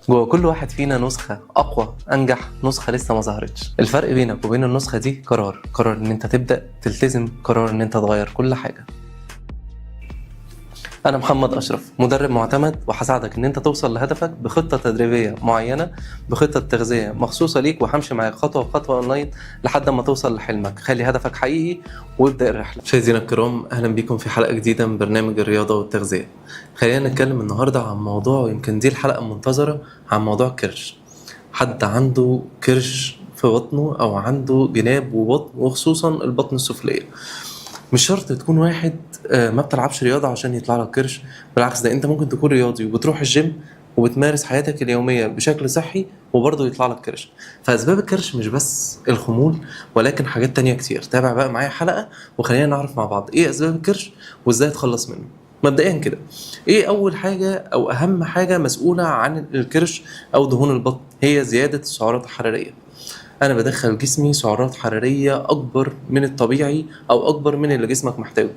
جوه كل واحد فينا نسخة أقوى أنجح نسخة لسه ما ظهرتش. الفرق بينك وبين النسخة دي قرار إن أنت تبدأ تلتزم، قرار إن أنت تغير كل حاجة. أنا محمد أشرف، مدرب معتمد، وهساعدك إن أنت توصل لهدفك بخطة تدريبية معينة، بخطة تغذية مخصوصة ليك، وهمشي معاك خطوة بخطوة أونلاين لحد ما توصل لحلمك. خلي هدفك حقيقي وابدأ الرحلة. مشاهدينا الكرام، أهلا بيكم في حلقة جديدة من برنامج الرياضة والتغذية. خلينا نتكلم النهاردة عن موضوع يمكن دي الحلقة المنتظرة، عن موضوع الكرش. حد عنده كرش في بطنه أو عنده جناب وبطن، وخصوصا البطن السفلية. مش شرط تكون واحد ما بتلعبش رياضة عشان يطلع لك كرش. بالعكس، ده انت ممكن تكون رياضي وبتروح الجيم وبتمارس حياتك اليومية بشكل صحي وبرضه يطلع لك كرش. فأسباب الكرش مش بس الخمول، ولكن حاجات تانية كتير. تابع بقى معايا حلقة وخلينا نعرف مع بعض ايه أسباب الكرش وازاي تخلص منه. مبدئيا كده، ايه أول حاجة أو أهم حاجة مسؤولة عن الكرش أو دهون البطن؟ هي زيادة السعرات الحرارية. انا بدخل جسمي سعرات حراريه اكبر من الطبيعي او اكبر من اللي جسمك محتاجه.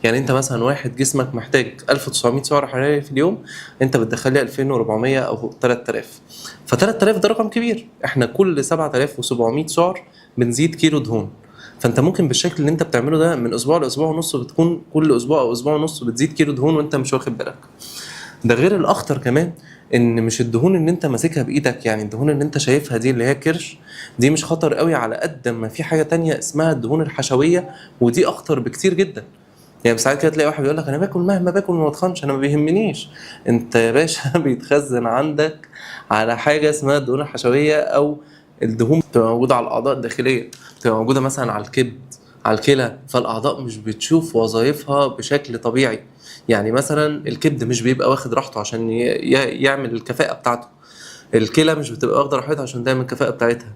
يعني انت مثلا واحد جسمك محتاج 1900 سعر حراري في اليوم، انت بتدخل لي 2400 او 3000. ف 3000 ده رقم كبير. احنا كل 7700 سعر بنزيد كيلو دهون. فانت ممكن بالشكل اللي انت بتعمله ده من اسبوع لاسبوع ونص بتكون كل اسبوع او اسبوع ونص بتزيد كيلو دهون وانت مش واخد بالك. ده غير الاخطر كمان، ان مش الدهون اللي انت ماسكها بايدك، يعني الدهون اللي انت شايفها دي اللي هي كرش، دي مش خطر قوي على قد ما في حاجه تانية اسمها الدهون الحشويه، ودي اخطر بكتير جدا. يعني ساعات كده تلاقي واحد بيقول لك انا باكل مهما باكل ما بتخنش، انا ما بيهمنيش. انت يا باشا بيتخزن عندك على حاجه اسمها الدهون الحشويه، او الدهون بتبقى موجوده على الاعضاء الداخليه، بتبقى موجوده مثلا على الكبد، على الكلى. فالاعضاء مش بتشوف وظائفها بشكل طبيعي. يعني مثلا الكبد مش بيبقى واخد راحته عشان يعمل الكفاءة بتاعته. الكلى مش بتبقى واخده راحتها عشان تعمل الكفاءة بتاعتها.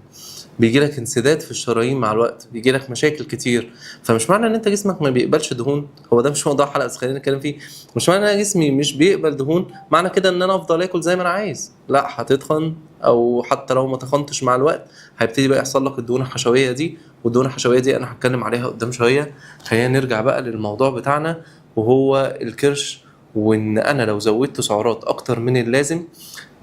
بيجي لك انسداد في الشرايين مع الوقت، بيجي لك مشاكل كتير. فمش معنى ان انت جسمك ما بيقبلش دهون، هو ده مش موضوع حلقه بس خلينا نتكلم فيه. مش معنى ان انا جسمي مش بيقبل دهون معنى كده ان انا افضل اكل زي ما انا عايز. لا، هتتخن، او حتى لو ما تخنتش مع الوقت هيبتدي بقى يحصل لك الدهون الحشويه دي. والدهون الحشويه دي انا هتكلم عليها قدام شويه. خلينا نرجع بقى للموضوع بتاعنا، وهو الكرش. وان انا لو زودت سعرات اكتر من اللازم،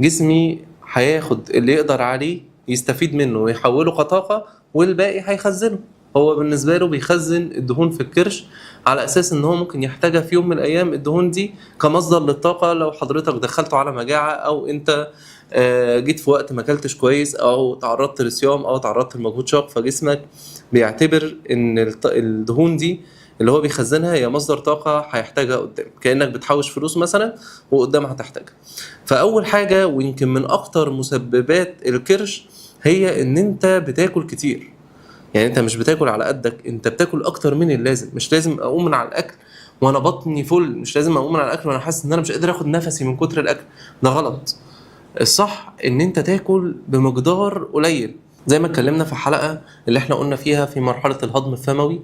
جسمي هياخد اللي يقدر عليه يستفيد منه ويحوله كطاقة، والباقي هيخزنه. هو بالنسبة له بيخزن الدهون في الكرش على أساس إن هو ممكن يحتاجها في يوم من الأيام، الدهون دي كمصدر للطاقة. لو حضرتك دخلته على مجاعة، أو أنت جيت في وقت ما اكلتش كويس، أو تعرضت لصيام، أو تعرضت لمجهود شاق، فجسمك بيعتبر إن الدهون دي اللي هو بيخزنها هي مصدر طاقة هيحتاجها قدام، كأنك بتحوش فلوس مثلا وقدام هتحتاجها. فأول حاجة، ويمكن من أكتر مسببات الكرش، هي إن أنت بتاكل كتير. يعني أنت مش بتاكل على قدك، أنت بتاكل أكتر من اللازم. مش لازم أقوم من على الأكل وأنا بطني فل، مش لازم أقوم من على الأكل وأنا حاسس إن أنا مش قادر أخد نفسي من كتر الأكل. ده غلط. الصح إن أنت تاكل بمقدار قليل، زي ما اتكلمنا في الحلقة اللي احنا قلنا فيها في مرحلة الهضم الفموي.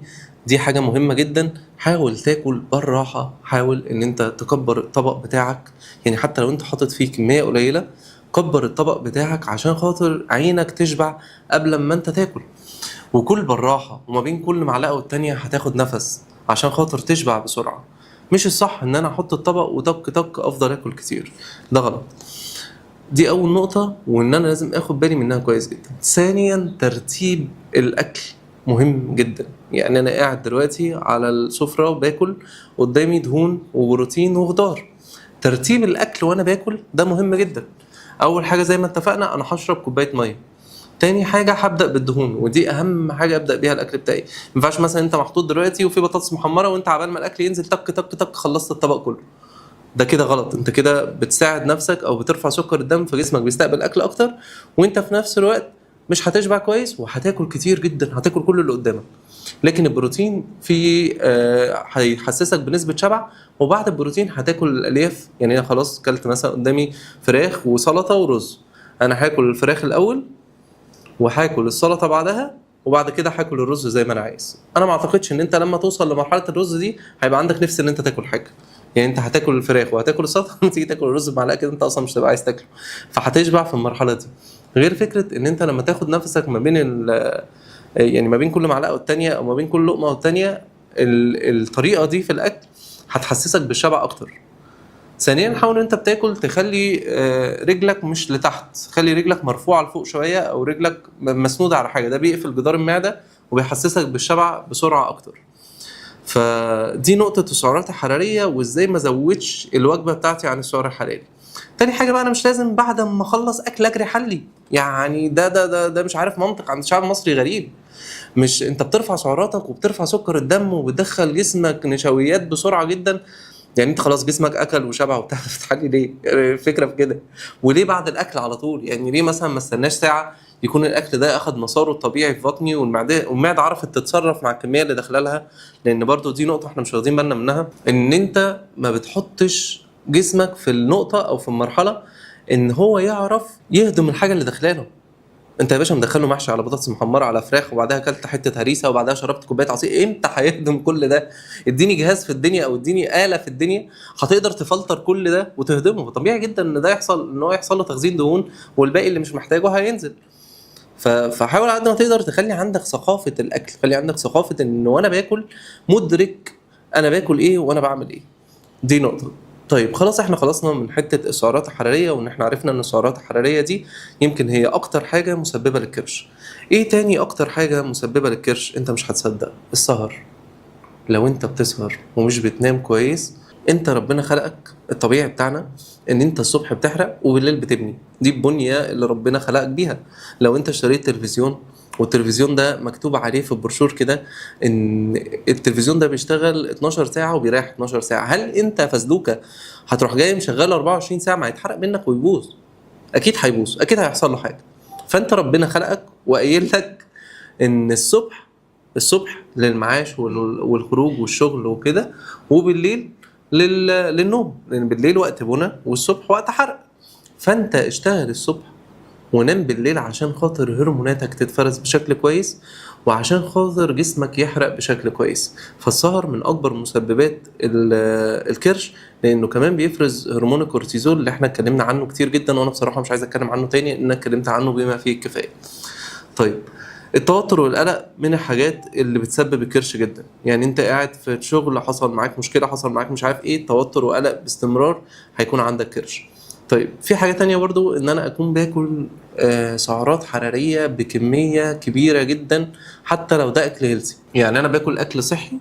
دي حاجة مهمة جدا. حاول تاكل بالراحة، حاول ان انت تكبر الطبق بتاعك. يعني حتى لو انت حاطط فيه كمية قليلة، كبر الطبق بتاعك عشان خاطر عينك تشبع قبل ما انت تاكل. وكل بالراحة، وما بين كل معلقة والتانية هتاخد نفس عشان خاطر تشبع بسرعة. مش الصح ان انا احط الطبق وتك تك افضل اكل كتير. ده غلط. دي اول نقطة، وان انا لازم اخد بالي منها كويس جدا. ثانيا، ترتيب الاكل مهم جدا. يعني انا قاعد دلوقتي على السفرة وباكل، قدامي دهون وبروتين وخضار. ترتيب الاكل وانا باكل ده مهم جدا. اول حاجة زي ما اتفقنا، انا هشرب كوباية مية. تاني حاجة هبدأ بالدهون، ودي أهم حاجة أبدأ بيها الأكل بتاعي. مينفعش مثلا أنت محطوط دلوقتي وفي بطاطس محمرة، وأنت عبال ما الأكل ينزل تك تك تك خلصت الطبق كله. ده كده غلط. انت كده بتساعد نفسك او بترفع سكر الدم، فجسمك بيستقبل اكل اكتر، وانت في نفس الوقت مش هتشبع كويس، وهتاكل كتير جدا، هتاكل كل اللي قدامك. لكن البروتين في هيحسسك بنسبة شبع، وبعد البروتين هتاكل الالياف. يعني انا خلاص كلت مثلا قدامي فراخ وسلطة ورز، انا هاكل الفراخ الاول وهاكل السلطة بعدها، وبعد كده هاكل الرز زي ما انا عايز. انا ما اعتقدش ان انت لما توصل لمرحله الرز دي هيبقى عندك نفس ان انت تاكل حاجه. يعني انت هتاكل الفراخ وهتاكل السلطه تيجي تاكل الرز بمعلقه كده، انت اصلا مش هتبقى عايز تاكله. فهتشبع في المرحله دي. غير فكره ان انت لما تاخد نفسك ما بين يعني ما بين كل معلقه والتانيه، او ما بين كل لقمه والتانيه، الطريقه دي في الاكل هتحسسك بالشبع اكتر. ثانيا حاول انت بتاكل تخلي رجلك مش لتحت، خلي رجلك مرفوعه لفوق شويه او رجلك مسنوده على حاجه، ده بيقفل جدار المعده وبيحسسك بالشبع بسرعه اكتر. فدي نقطه السعرات الحراريه وازاي ما ازودش الوجبه بتاعتي عن السعر الحراري. تاني حاجه بقى، انا مش لازم بعد ما اخلص اكل اجري حلي، يعني ده مش عارف منطق عند الشعب المصري غريب. مش انت بترفع سعراتك وبترفع سكر الدم وبتدخل جسمك نشويات بسرعه جدا، يعني انت خلاص جسمك اكل وشبع وبتاع، بتحلي ليه؟ يعني الفكره في كده. وليه بعد الاكل على طول؟ يعني ليه مثلا ما استناش ساعه يكون الاكل ده اخد مساره الطبيعي في بطني والمعده عرفت تتصرف مع الكميه اللي داخله لها؟ لان برضو دي نقطه احنا مش واخدين بالنا منها، ان انت ما بتحطش جسمك في النقطه او في المرحله ان هو يعرف يهضم الحاجه اللي داخلاله. انت يا باشا مدخله محشي على بطاطس محمره على فراخ وبعدها اكلت حته هريسه وبعدها شربت كوبايه عصير، امتى هيهضم كل ده؟ اديني جهاز في الدنيا او اديني آلة في الدنيا هتقدر تفلتر كل ده وتهضمه. طبيعي جدا ان ده يحصل، ان هو يحصل له تخزين دهون والباقي اللي مش محتاجه هينزل. فحاول على قد ما تقدر تخلي عندك ثقافه الاكل، خلي عندك ثقافه ان وانا باكل مدرك انا باكل ايه وانا بعمل ايه. دي نقطة. طيب خلاص احنا خلصنا من حتة السعرات الحرارية، وان احنا عرفنا ان السعرات الحرارية دي يمكن هي اكتر حاجة مسببة للكرش. ايه تاني اكتر حاجة مسببة للكرش؟ انت مش هتصدق، السهر. لو انت بتسهر ومش بتنام كويس، انت ربنا خلقك الطبيعي بتاعنا ان انت الصبح بتحرق وبالليل بتبني، دي البنية اللي ربنا خلقك بيها. لو انت اشتريت تلفزيون والتلفزيون ده مكتوب عليه في البروشور كده ان التلفزيون ده بيشتغل 12 ساعة وبيريح 12 ساعة، هل انت فزلوكة هتروح جاي مشغله 24 ساعة؟ ما هيتحرق منك ويبوظ، اكيد هيبوظ، اكيد هيحصل له حاجة. فانت ربنا خلقك وقايل لك ان الصبح للمعاش والخروج والشغل وكده، وبالليل للنوم، لان بالليل وقت بنى والصبح وقت حرق. فانت اشتغل الصبح ونام بالليل عشان خاطر هرموناتك تتفرز بشكل كويس وعشان خاطر جسمك يحرق بشكل كويس. فالسهر من اكبر مسببات الكرش، لانه كمان بيفرز هرمون الكورتيزول اللي احنا اتكلمنا عنه كتير جدا، وانا بصراحه مش عايز اتكلم عنه تاني لان انا اتكلمت عنه بما فيه الكفايه. طيب التوتر والقلق من الحاجات اللي بتسبب الكرش جدا، يعني انت قاعد في شغل حصل معاك مشكله، حصل معاك مش عارف ايه، توتر وقلق باستمرار هيكون عندك كرش. طيب في حاجه تانية برضو، ان انا اكون باكل سعرات حراريه بكميه كبيره جدا حتى لو ده اكل هيلثي، يعني انا باكل اكل صحي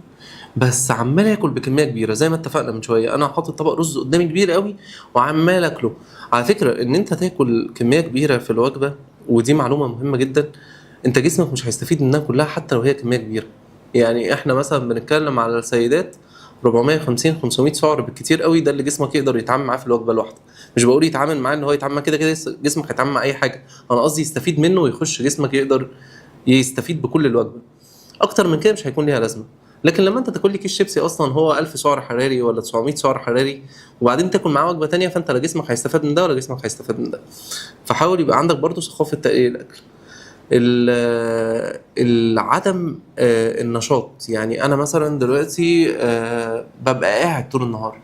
بس عمال اكل بكميه كبيره. زي ما اتفقنا من شويه، انا حاطط طبق رز قدامي كبير قوي وعمال اكله. على فكره ان انت تاكل كميه كبيره في الوجبه، ودي معلومه مهمه جدا، انت جسمك مش هيستفيد منها كلها حتى لو هي كميه كبيره. يعني احنا مثلا بنتكلم على السيدات 450 500 سعر بالكتير قوي، ده اللي جسمك يقدر يتعامل معاه في الوجبه الواحده. مش بقول يتعامل معاه ان هو يتعامل معاه كده كده، جسمك هيتعامل مع اي حاجه، انا قصدي يستفيد منه ويخش جسمك يقدر يستفيد بكل الوجبه. اكتر من كده مش هيكون ليها لازمه. لكن لما انت تاكل لي كيس شيبسي اصلا هو 1000 سعر حراري ولا 900 سعر حراري وبعدين تاكل معاه وجبه تانية، فانت لا جسمك هيستفاد من ده ولا جسمك هيستفاد من ده. فحاول يبقى عندك برضو ثقافه تقليل الاكل. العدم النشاط، يعني انا مثلا دلوقتي ببقى قاعد طول النهار،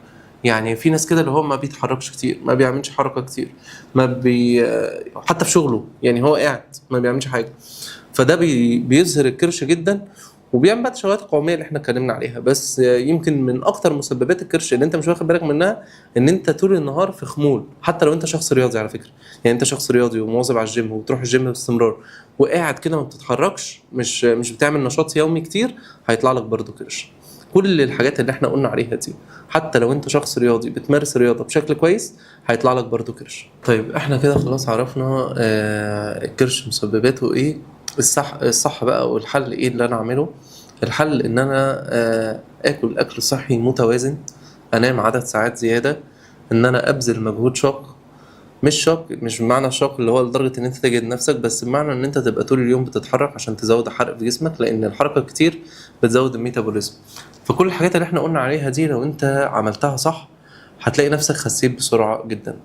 يعني في ناس كده اللي هو ما بيتحركش كتير، ما بيعملش حركه كتير، ما بي حتى في شغله يعني هو قاعد ما بيعملش حاجه، فده بيظهر الكرش جدا وبيعمل بقى الشوايات القوميه اللي احنا اتكلمنا عليها. بس يمكن من اكتر مسببات الكرش اللي انت مش واخد بالك منها ان انت طول النهار في خمول، حتى لو انت شخص رياضي على فكره. يعني انت شخص رياضي ومواظب على الجيم وبتروح الجيم باستمرار وقاعد كده ما بتتحركش، مش بتعمل نشاط يومي كتير، هيطلع لك برضو كرش. كل الحاجات اللي احنا قلنا عليها دي حتى لو انت شخص رياضي بتمارس رياضه بشكل كويس هيطلع لك برضو كرش. طيب احنا كده خلاص عرفنا الكرش مسبباته ايه. الصح بقى والحل ايه اللي انا اعمله؟ الحل ان انا اكل اكل صحي متوازن، انام عدد ساعات زياده، ان انا ابذل مجهود شاق. مش شاق مش بمعنى الشاق اللي هو لدرجه ان انت تجهد نفسك، بس بمعنى ان انت تبقى طول اليوم بتتحرك عشان تزود الحرق في جسمك، لان الحركه كتير بتزود الميتابوليزم. فكل الحاجات اللي احنا قلنا عليها دي لو انت عملتها صح هتلاقي نفسك خسيت بسرعه جدا.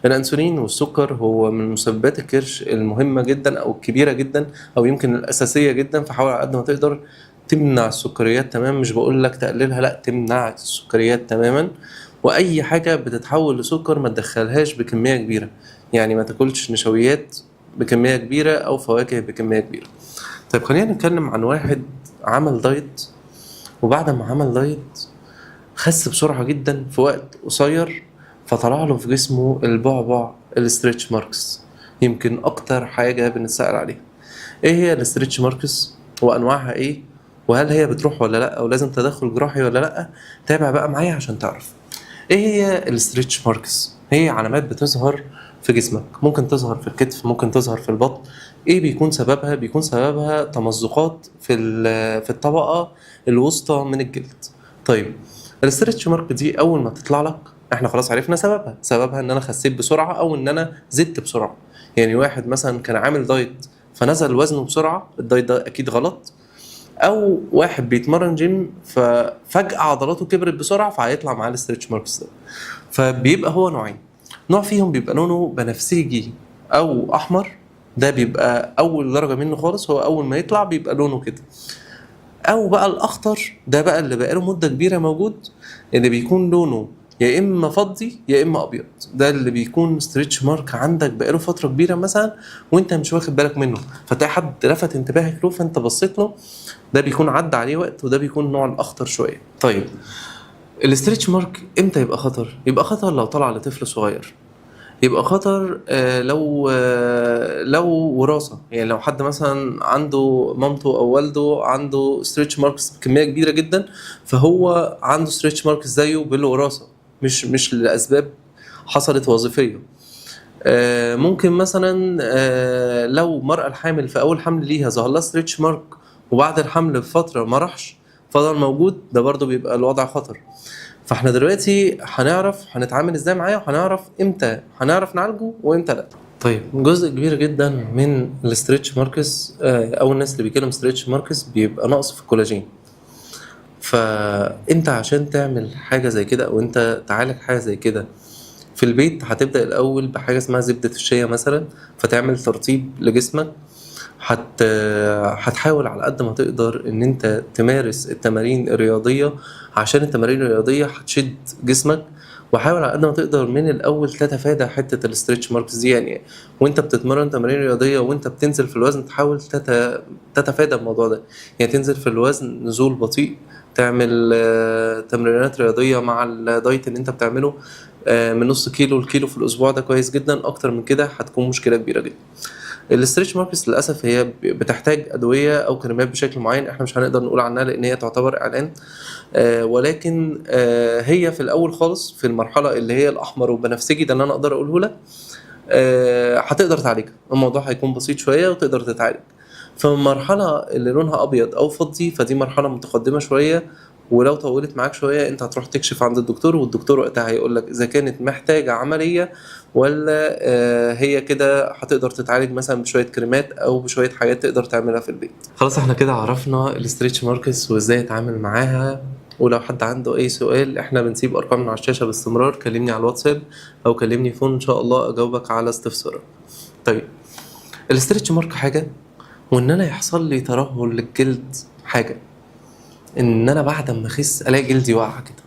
الانسولين والسكر هو من مسببات الكرش المهمه جدا او الكبيره جدا او يمكن الاساسيه جدا، فحاول على قد ما تقدر تمنع السكريات تماما. مش بقول لك تقللها، لا، تمنع السكريات تماما. واي حاجه بتتحول لسكر ما تدخلهاش بكميه كبيره، يعني ما تاكلش نشويات بكميه كبيره او فواكه بكميه كبيره. طيب خلينا نتكلم عن واحد عمل دايت وبعد ما عمل دايت خس بسرعه جدا في وقت قصير، فطلع له في جسمه البعبع الستريتش ماركس. يمكن اكتر حاجه بنتسأل عليها ايه هي الستريتش ماركس وانواعها ايه، وهل هي بتروح ولا لا، او لازم تدخل جراحي ولا لا. تابع بقى معايا عشان تعرف ايه هي الستريتش ماركس. هي علامات بتظهر في جسمك، ممكن تظهر في الكتف، ممكن تظهر في البطن. ايه بيكون سببها؟ بيكون سببها تمزقات في الطبقه الوسطى من الجلد. طيب الستريتش مارك دي اول ما تطلع لك احنا خلاص عرفنا سببها ان انا خسيت بسرعه او ان انا زدت بسرعه. يعني واحد مثلا كان عامل دايت فنزل وزنه بسرعه، الدايت ده اكيد غلط. او واحد بيتمرن جيم ففجأة عضلاته كبرت بسرعة فهيطلع معاه الستريتش ماركس ده. فبيبقى هو نوعين، نوع فيهم بيبقى لونه بنفسجي او احمر، ده بيبقى اول درجة منه خالص، هو اول ما يطلع بيبقى لونه كده. او بقى الاخضر ده بقى اللي بقاله مدة كبيرة موجود، اللي بيكون لونه يا اما فضي يا اما ابيض، ده اللي بيكون ستريتش مارك عندك بقاله فتره كبيره مثلا وانت مش واخد بالك منه، فتلاقي حد لفت انتباهك له فانت بصيت له، ده بيكون عدى عليه وقت، وده بيكون النوع الاخطر شويه. طيب الاستريتش مارك امتى يبقى خطر؟ يبقى خطر لو طلع لطفل صغير، يبقى خطر لو وراثه. يعني لو حد مثلا عنده مامته او والده عنده ستريتش ماركس بكميه كبيره جدا، فهو عنده ستريتش ماركس زيه بالوراثه، مش لاسباب حصلت وظيفيه. ممكن مثلا لو مرأة الحامل في اول حمل ليها ظهر لها ستريتش مارك وبعد الحمل بفتره ما راحش فضل موجود، ده برضو بيبقى الوضع خطر. فاحنا دلوقتي هنتعامل ازاي معاه، وهنعرف امتى هنعرف نعالجه وامتى لا. طيب جزء كبير جدا من الاستريتش ماركس او الناس اللي بيجيلهم ستريتش ماركس بيبقى نقص في الكولاجين. فانت عشان تعمل حاجه زي كده او انت تعالج حاجه زي كده في البيت، هتبدا الاول بحاجه اسمها زبده الشيا مثلا، فتعمل ترطيب لجسمك. هتحاول على قد ما تقدر ان انت تمارس التمارين الرياضية، عشان التمارين الرياضية هتشد جسمك. وحاول على قد ما تقدر من الاول تتفادى حتة الاستريتش ماركس دي، يعني وانت بتتمرن تمارين رياضية وانت بتنزل في الوزن تحاول تتفادى الموضوع ده. يعني تنزل في الوزن نزول بطيء، تعمل تمرينات رياضية مع الدايت اللي انت بتعمله من نص كيلو لكيلو في الاسبوع، ده كويس جدا. اكتر من كده هتكون مشكلة كبيرة جدا. الاستريتش ماركس للاسف هي بتحتاج ادويه او كريمات بشكل معين، احنا مش هنقدر نقول عنها لان هي تعتبر اعلان. ولكن هي في الاول خالص في المرحله اللي هي الاحمر والبنفسجي ده اللي انا اقدر اقوله لك، هتقدر تعالجها، الموضوع هيكون بسيط شويه وتقدر تتعالج. فالمرحله اللي لونها ابيض او فضي فدي مرحله متقدمه شويه، ولو طولت معاك شويه انت هتروح تكشف عند الدكتور، والدكتور وقتها هيقول لك اذا كانت محتاجه عمليه ولا هي كده هتقدر تتعالج مثلا بشويه كريمات او بشويه حاجات تقدر تعملها في البيت. خلاص احنا كده عرفنا الاستريتش ماركس وازاي اتعامل معاها. ولو حد عنده اي سؤال احنا بنسيب ارقامنا على الشاشه باستمرار، كلمني على الواتساب او كلمني فون، ان شاء الله اجاوبك على استفسارك. طيب الاستريتش مارك حاجه، وان انا يحصل لي ترهل للجلد حاجه، ان انا بعد ما اخس الاقي جلدي واقع كده،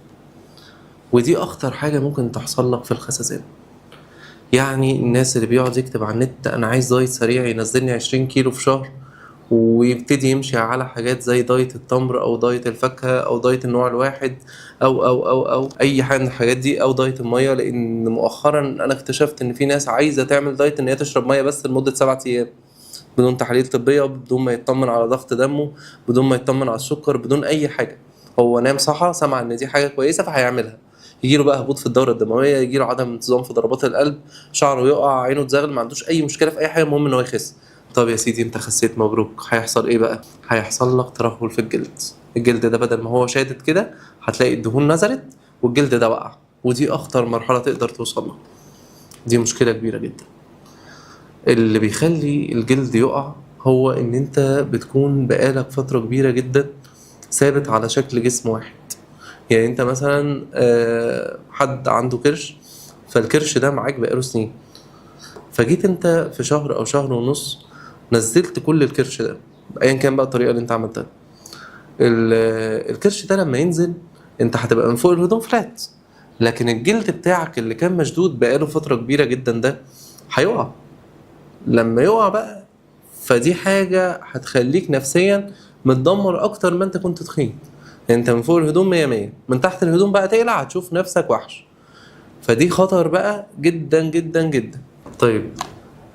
ودي اخطر حاجه ممكن تحصل لك في الخسسان. يعني الناس اللي بيقعد يكتب على النت انا عايز دايت سريع ينزلني 20 كيلو في شهر، ويبتدي يمشي على حاجات زي دايت التمر او دايت الفاكهه او دايت النوع الواحد او اي حاجه من الحاجات دي، او دايت الميه. لان مؤخرا انا اكتشفت ان في ناس عايزه تعمل دايت ان هي تشرب ميه بس لمده 7 ايام بدون تحاليل طبيه، بدون ما يطمن على ضغط دمه، بدون ما يطمن على السكر، بدون اي حاجه. هو نام صحى سمع ان دي حاجه كويسه فهيعملها، يجيله بقى هبوط في الدوره الدمويه، يجيله عدم انتظام في ضربات القلب، شعره يقع، عينه تزغل، ما عندوش اي مشكله في اي حاجه، المهم ان هو يخس. طب يا سيدي انت خسيت مبروك، هيحصل ايه بقى؟ هيحصل لك ترهل في الجلد. الجلد ده بدل ما هو شادد كده هتلاقي الدهون نزلت والجلد ده وقع، ودي اخطر مرحله تقدر توصل لها. دي مشكله كبيره جدا. اللي بيخلي الجلد يقع هو ان انت بتكون بقالك فتره كبيره جدا ثابت على شكل جسم واحد. يعني انت مثلا حد عنده كرش، فالكرش ده معاك بقاله سنين، فجيت انت في شهر او شهر ونص نزلت كل الكرش ده ايا كان بقى الطريقه اللي انت عملتها. الكرش ده لما ينزل انت هتبقى من فوق الهدوم فلات، لكن الجلد بتاعك اللي كان مشدود بقاله فتره كبيره جدا ده هيقع. لما يقع بقى فدي حاجه هتخليك نفسيا متدمر اكتر ما انت كنت تخين. انت من فوق الهدوم 100 100، من تحت الهدوم بقى تقلع هتشوف نفسك وحش. فدي خطر بقى جدا جدا جدا. طيب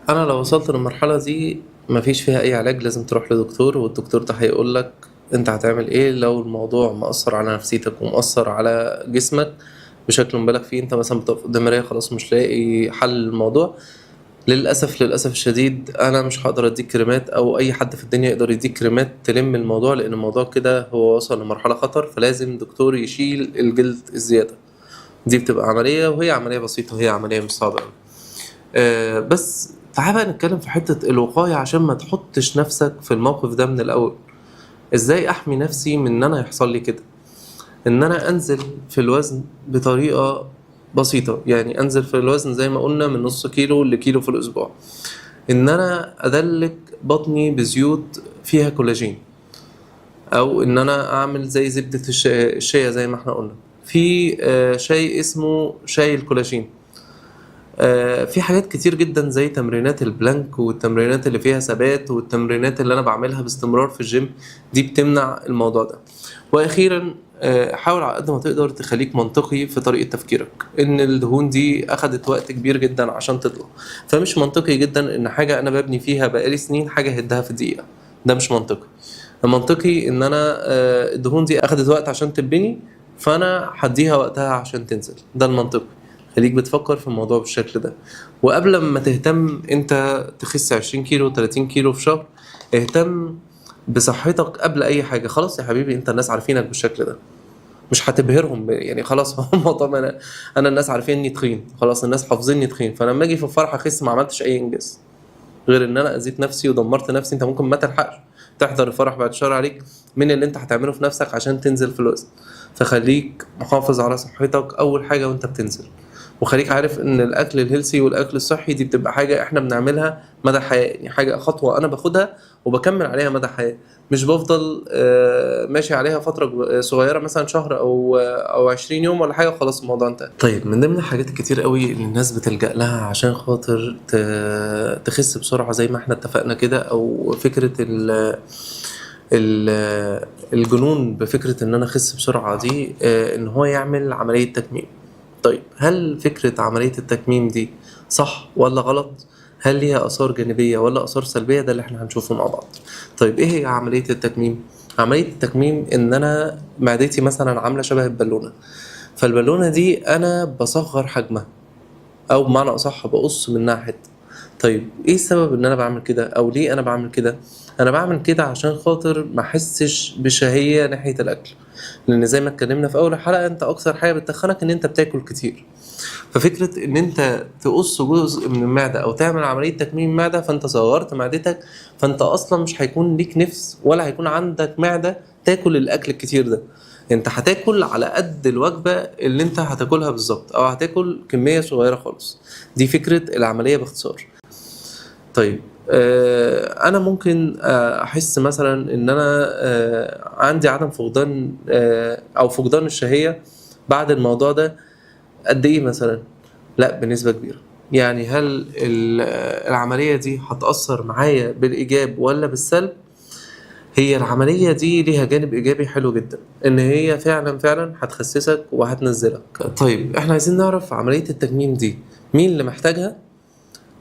انا لو وصلت للمرحله دي مفيش فيها اي علاج، لازم تروح لدكتور، والدكتور ده هيقول لك انت هتعمل ايه لو الموضوع مأثر على نفسيتك ومأثر على جسمك بشكل مبالغ فيه. انت مثلا بتقف قدام مراية خلاص مش لاقي حل للموضوع، للأسف الشديد أنا مش هقدر أديك كريمات، أو أي حد في الدنيا يقدر يديك كريمات تلم الموضوع، لأن الموضوع كده هو وصل لمرحلة خطر، فلازم دكتور يشيل الجلد الزيادة. دي بتبقى عملية، وهي عملية بسيطة، وهي عملية مش صعبة أوي. بس تعال بقى نتكلم في حتة الوقاية عشان ما تحطش نفسك في الموقف ده من الأول. إزاي أحمي نفسي من إن أنا يحصل لي كده؟ إن أنا أنزل في الوزن بطريقة بسيطة، يعني أنزل في الوزن زي ما قلنا من نص كيلو لكيلو في الأسبوع. إن أنا أدلك بطني بزيوت فيها كولاجين، أو إن أنا أعمل زي زبدة الشيا زي ما إحنا قلنا في شاي اسمه شاي الكولاجين. في حاجات كتير جدا زي تمرينات البلانك والتمرينات اللي فيها ثبات والتمرينات اللي انا بعملها باستمرار في الجيم، دي بتمنع الموضوع ده. واخيرا حاول على قد ما تقدر تخليك منطقي في طريقة تفكيرك، ان الدهون دي اخدت وقت كبير جدا عشان تطلع، فمش منطقي جدا ان حاجة انا ببني فيها بقالي سنين حاجة هدها في دقيقة. ده مش منطقي. المنطقي ان انا الدهون دي اخدت وقت عشان تبني، فانا هديها وقتها عشان تنزل. ده المنطقي. خليك بتفكر في الموضوع بالشكل ده. وقبل ما تهتم انت تخس 20 كيلو 30 كيلو في شهر، اهتم بصحتك قبل اي حاجة. خلاص يا حبيبي، انت الناس عارفينك بالشكل ده، مش هتبهرهم يعني خلاص. هم طبعا انا الناس عارفيني تخين، خلاص الناس حافظيني تخين، فلما اجي في الفرح اخس ما عملتش اي انجاز غير ان انا اذيت نفسي ودمرت نفسي. انت ممكن ما تلحقش تحضر الفرح بعد شهر عليك من اللي انت هتعمله في نفسك عشان تنزل في الوزن. فخليك محافظ على صحتك اول حاجة وانت بتنزل، وخليك عارف ان الاكل الهيلثي والاكل الصحي دي بتبقى حاجة احنا بنعملها مدى الحياة، يعني حاجة خطوة انا باخدها وبكمل عليها مدى الحياة، مش بفضل ماشي عليها فترة صغيرة مثلا شهر او 20 يوم ولا حاجة وخلاص الموضوع انتهى. طيب من ضمن الحاجات الكتير قوي اللي الناس بتلجأ لها عشان خاطر تخس بسرعة زي ما احنا اتفقنا كده، او فكرة الجنون بفكرة ان انا اخس بسرعة دي، ان هو يعمل عملية تكميم. طيب هل فكرة عملية التكميم دي صح ولا غلط؟ هل ليها آثار جانبية ولا آثار سلبية؟ ده اللي احنا هنشوفه مع بعض. طيب ايه هي عملية التكميم؟ عملية التكميم ان انا معدتي مثلا عاملة شبه البالونة، فالبالونة دي انا بصغر حجمها، او بمعنى اصح بقص منها حتة. طيب ايه السبب ان انا بعمل كده، او ليه انا بعمل كده؟ انا بعمل كده عشان خاطر ما احسش بشهية ناحية الاكل، لان زي ما اتكلمنا في اول الحلقة انت اكثر حاجة بتخنك ان انت بتاكل كتير. ففكرة ان انت تقص جزء من المعدة او تعمل عملية تكميم معدة، فانت صغرت معدتك، فانت اصلا مش هيكون ليك نفس ولا هيكون عندك معدة تاكل الاكل الكتير ده. انت هتاكل على قد الوجبة اللي انت هتاكلها بالظبط، او هتاكل كمية صغيرة خالص. دي فكرة العملية باختصار. طيب انا ممكن احس مثلا ان انا عندي عدم فقدان او فقدان الشهية بعد الموضوع ده قد ايه مثلا؟ لا، بنسبة كبيرة. يعني هل العملية دي هتأثر معايا بالإيجاب ولا بالسلب؟ هي العملية دي ليها جانب إيجابي حلو جدا، إن هي فعلا هتخسسك وهتنزلك. طيب إحنا عايزين نعرف عملية التكميم دي مين اللي محتاجها،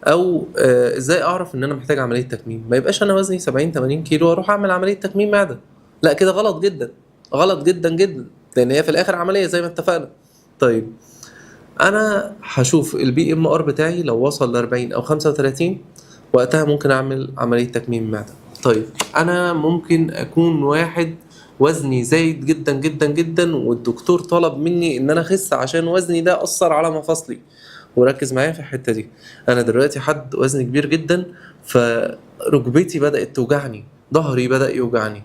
أو إزاي أعرف إن أنا محتاج عملية تكميم. ما يبقاش أنا وزني 70-80 كيلو وأروح أعمل عملية تكميم معدة، لا كده غلط جدا، غلط جدا جدا، لأن هي في الآخر عملية زي ما اتفقنا. طيب انا هشوف البي ام ار بتاعي لو وصل ل 40 او 35، وقتها ممكن اعمل عمليه تكميم معده. طيب انا ممكن اكون واحد وزني زايد جدا جدا جدا، والدكتور طلب مني ان انا اخس عشان وزني ده اثر على مفاصلي. وركز معايا في الحته دي، انا دلوقتي حد وزني كبير جدا، فركبتي بدات توجعني، ظهري بدا يوجعني.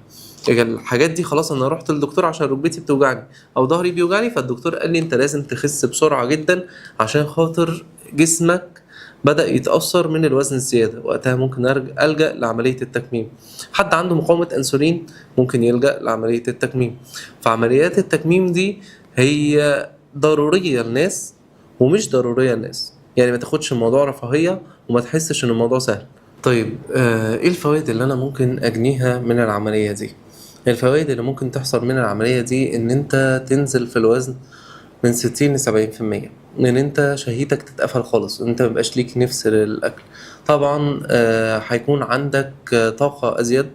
الحاجات دي خلاص انا رحت للدكتور عشان ركبتي بتوجعني او ظهري بيوجعني، فالدكتور قال لي انت لازم تخس بسرعه جدا عشان خاطر جسمك بدأ يتأثر من الوزن الزيادة. وقتها ممكن ألجأ لعملية التكميم. حد عنده مقاومة أنسولين ممكن يلجأ لعملية التكميم. فعمليات التكميم دي هي ضرورية للناس ومش ضرورية للناس، يعني ما تاخدش الموضوع رفاهية وما تحسش ان الموضوع سهل. طيب ايه الفوائد اللي انا ممكن اجنيها من العملية دي؟ الفوائد اللي ممكن تحصل من العملية دي ان انت تنزل في الوزن من 60 ل 70%. ان انت شهيتك تتقفل خالص، ان انت ميبقاش ليك نفس للاكل. طبعا هيكون عندك طاقة ازيد،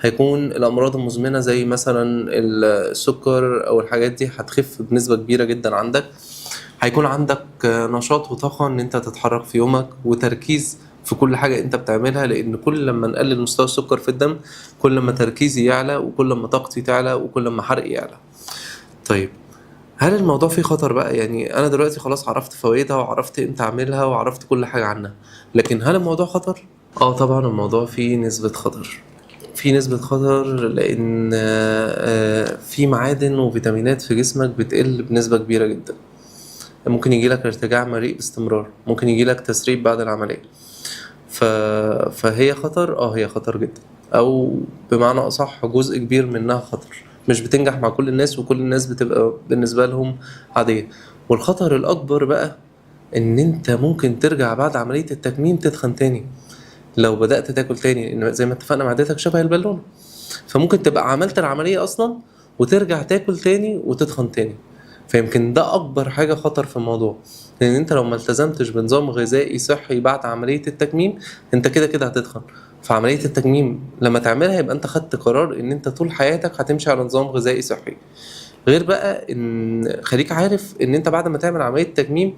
هيكون الامراض المزمنة زي مثلا السكر او الحاجات دي هتخف بنسبة كبيرة جدا عندك. هيكون عندك نشاط وطاقة ان انت تتحرك في يومك وتركيز في كل حاجة انت بتعملها، لان كل لما نقلل مستوى السكر في الدم كل ما تركيزي يعلى وكل ما طاقتي تعلى وكل ما حرقي يعلى. طيب، هل الموضوع فيه خطر بقى؟ يعني انا دلوقتي خلاص عرفت فوائدها وعرفت امتى اعملها وعرفت كل حاجة عنها، لكن هل الموضوع خطر؟ اه طبعا الموضوع فيه نسبة خطر. في نسبة خطر لأن في معادن وفيتامينات في جسمك بتقل بنسبة كبيرة جدا. ممكن يجيلك ارتجاع مريء باستمرار، ممكن يجيلك تسريب بعد العملية. فهي خطر، هي خطر جدا، أو بمعنى أصح جزء كبير منها خطر. مش بتنجح مع كل الناس وكل الناس بتبقى بالنسبة لهم عادية. والخطر الأكبر بقى إن أنت ممكن ترجع بعد عملية التكميم تتخن تاني لو بدأت تاكل تاني، لأن زي ما اتفقنا معدتك شبه البالونة. فممكن تبقى عملت العملية أصلا وترجع تاكل تاني وتتخن تاني. فيمكن ده أكبر حاجة خطر في الموضوع، لأن أنت لو ما التزمتش بنظام غذائي صحي بعد عملية التكميم أنت كده كده هتتخن. فعملية التكميم لما تعملها يبقى أنت خدت قرار إن أنت طول حياتك هتمشي على نظام غذائي صحي. غير بقى إن خليك عارف إن أنت بعد ما تعمل عملية تكميم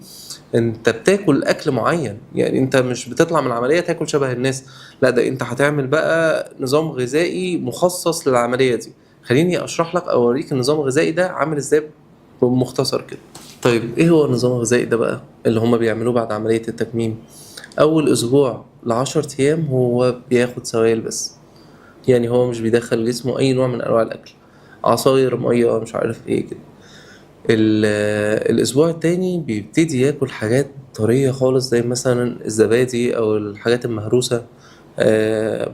انت بتاكل اكل معين، يعني انت مش بتطلع من العملية تاكل شبه الناس، لا ده انت هتعمل بقى نظام غذائي مخصص للعملية دي. خليني اشرح لك او اوريك النظام الغذائي ده عامل ازاي بمختصر كده. طيب ايه هو النظام الغذائي ده بقى اللي هما بيعملوه بعد عملية التكميم؟ اول اسبوع ل10 ايام هو بياخد سوائل بس، يعني هو مش بيدخل جسمه اي نوع من انواع الاكل، عصاير، مية، مش عارف ايه كده. الأسبوع التاني بيبتدي ياكل حاجات طرية خالص زي مثلا الزبادي أو الحاجات المهروسة،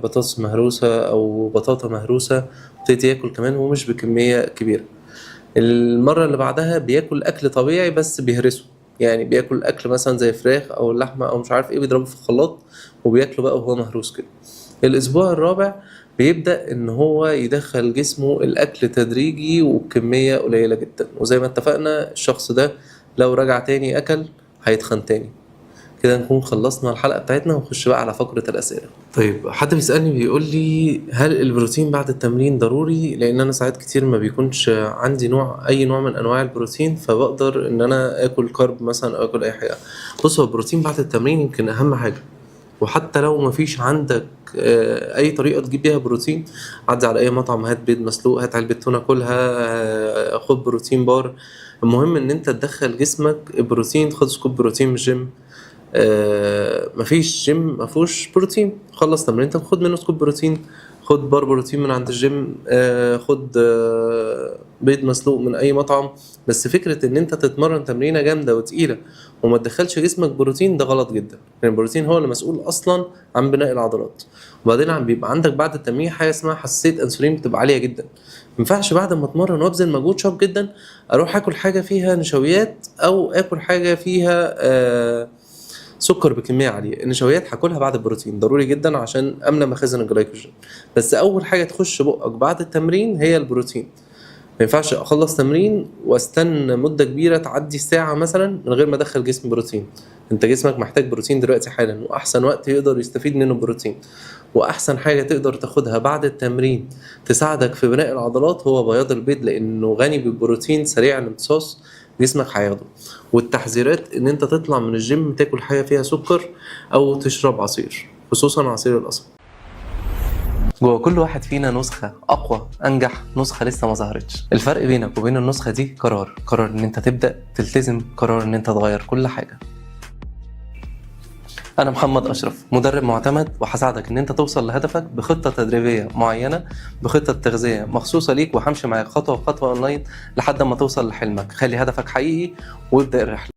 بطاطس مهروسة أو بطاطا مهروسة، بيبتدي ياكل كمان ومش بكمية كبيرة. المرة اللي بعدها بياكل أكل طبيعي بس بيهرسه، يعني بياكل أكل مثلا زي فراخ أو اللحمة أو مش عارف إيه، بيضربه في الخلاط وبياكله بقى وهو مهروس كده. الأسبوع الرابع بيبدأ إن هو يدخل جسمه الأكل تدريجي وبكمية قليلة جدا، وزي ما اتفقنا الشخص ده لو رجع تاني أكل هيتخن تاني. كده نكون خلصنا الحلقة بتاعتنا ونخش بقى على فقرة الأسئلة. طيب، حد بيسألني بيقول لي هل البروتين بعد التمرين ضروري؟ لأن أنا ساعات كتير ما بيكونش عندي أي نوع من أنواع البروتين، فبقدر إن أنا آكل كارب مثلا أو آكل أي حاجة. بص، هو البروتين بعد التمرين يمكن أهم حاجة، وحتى لو مفيش عندك اي طريقه تجيب بيها بروتين، عدي على اي مطعم، هات بيض مسلوق، هات علبه تونه كلها، خد بروتين بار. المهم ان انت تدخل جسمك بروتين. خد سكوب بروتين من الجيم، مفيش جيم مفهوش بروتين، خلص تمرينتك خد منه سكوب بروتين. خد بار بروتين من عند الجيم، خد بيض مسلوق من اي مطعم. بس فكرة ان انت تتمرن تمرينة جامدة وتقيلة وما تدخلش جسمك بروتين ده غلط جدا، لان يعني البروتين هو اللي مسؤول اصلا عن بناء العضلات. وبعدين عم بيبقى عندك بعد التمرين حاجة اسمها حساسية انسولين بتبقى عالية جدا. مينفعش بعد ما اتمرن وابذل مجهود شاق جدا اروح اكل حاجة فيها نشويات او اكل حاجة فيها سكر بكميه عاليه. النشويات هاكلها بعد البروتين ضروري جدا عشان املى مخازن الجلايكوجين، بس اول حاجه تخش بقك بعد التمرين هي البروتين. ما ينفعش اخلص تمرين واستنى مده كبيره تعدي ساعه مثلا من غير ما ادخل جسمي بروتين. انت جسمك محتاج بروتين دلوقتي حالا، واحسن وقت يقدر يستفيد منه بروتين، واحسن حاجه تقدر تاخدها بعد التمرين تساعدك في بناء العضلات هو بياض البيض، لانه غني بالبروتين سريع الامتصاص، جسمك هياخده. والتحذيرات ان انت تطلع من الجيم تاكل حاجه فيها سكر او تشرب عصير، خصوصا عصير القصب. جوه كل واحد فينا نسخة أقوى أنجح نسخة لسه ما ظهرتش. الفرق بينك وبين النسخة دي قرار إن أنت تبدأ تلتزم، قرار إن أنت تغير كل حاجة. أنا محمد أشرف، مدرب معتمد، وهساعدك إن أنت توصل لهدفك بخطة تدريبية معينة، بخطة تغذية مخصوصة ليك، وهمشي معاك خطوة بخطوة أونلاين لحد ما توصل لحلمك. خلي هدفك حقيقي وابدأ الرحلة.